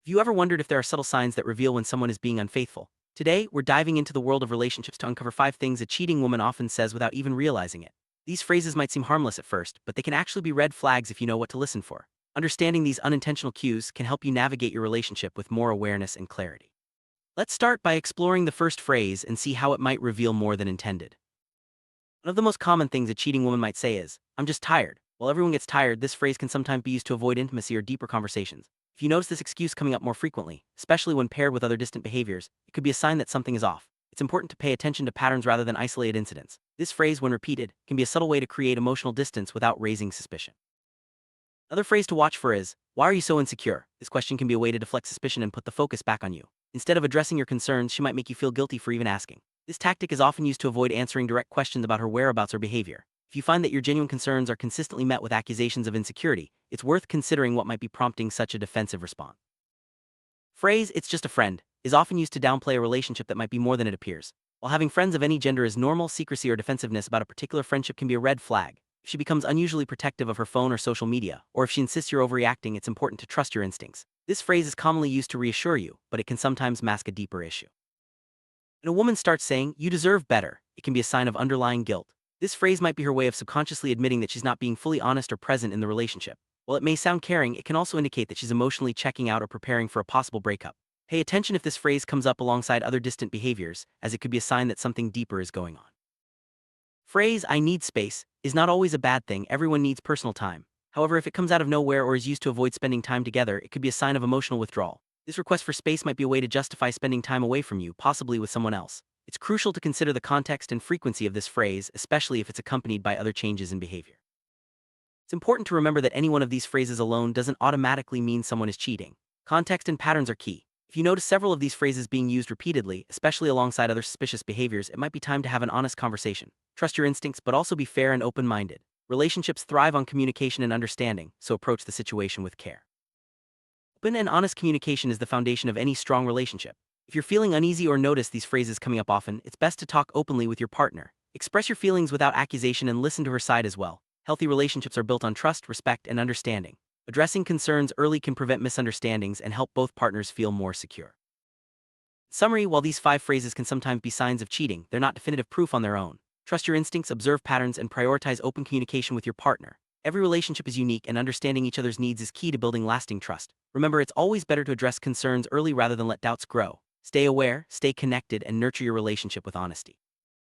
Have you ever wondered if there are subtle signs that reveal when someone is being unfaithful? Today, we're diving into the world of relationships to uncover 5 things a cheating woman often says without even realizing it. These phrases might seem harmless at first, but they can actually be red flags if you know what to listen for. Understanding these unintentional cues can help you navigate your relationship with more awareness and clarity. Let's start by exploring the first phrase and see how it might reveal more than intended. One of the most common things a cheating woman might say is, "I'm just tired." While everyone gets tired, this phrase can sometimes be used to avoid intimacy or deeper conversations. If you notice this excuse coming up more frequently, especially when paired with other distant behaviors, it could be a sign that something is off. It's important to pay attention to patterns rather than isolated incidents. This phrase, when repeated, can be a subtle way to create emotional distance without raising suspicion. Another phrase to watch for is, "Why are you so insecure?" This question can be a way to deflect suspicion and put the focus back on you. Instead of addressing your concerns, she might make you feel guilty for even asking. This tactic is often used to avoid answering direct questions about her whereabouts or behavior. If you find that your genuine concerns are consistently met with accusations of insecurity, it's worth considering what might be prompting such a defensive response. Phrase, "It's just a friend," is often used to downplay a relationship that might be more than it appears. While having friends of any gender is normal, secrecy or defensiveness about a particular friendship can be a red flag. If she becomes unusually protective of her phone or social media, or if she insists you're overreacting, it's important to trust your instincts. This phrase is commonly used to reassure you, but it can sometimes mask a deeper issue. When a woman starts saying, "You deserve better," it can be a sign of underlying guilt. This phrase might be her way of subconsciously admitting that she's not being fully honest or present in the relationship. While it may sound caring, it can also indicate that she's emotionally checking out or preparing for a possible breakup. Pay attention if this phrase comes up alongside other distant behaviors, as it could be a sign that something deeper is going on. Phrase, "I need space," is not always a bad thing. Everyone needs personal time. However, if it comes out of nowhere or is used to avoid spending time together, it could be a sign of emotional withdrawal. This request for space might be a way to justify spending time away from you, possibly with someone else. It's crucial to consider the context and frequency of this phrase, especially if it's accompanied by other changes in behavior. It's important to remember that any one of these phrases alone doesn't automatically mean someone is cheating. Context and patterns are key. If you notice several of these phrases being used repeatedly, especially alongside other suspicious behaviors, it might be time to have an honest conversation. Trust your instincts, but also be fair and open-minded. Relationships thrive on communication and understanding, so approach the situation with care. Open and honest communication is the foundation of any strong relationship. If you're feeling uneasy or notice these phrases coming up often, it's best to talk openly with your partner. Express your feelings without accusation and listen to her side as well. Healthy relationships are built on trust, respect, and understanding. Addressing concerns early can prevent misunderstandings and help both partners feel more secure. In summary, while these 5 phrases can sometimes be signs of cheating, they're not definitive proof on their own. Trust your instincts, observe patterns, and prioritize open communication with your partner. Every relationship is unique, and understanding each other's needs is key to building lasting trust. Remember, it's always better to address concerns early rather than let doubts grow. Stay aware, stay connected, and nurture your relationship with honesty.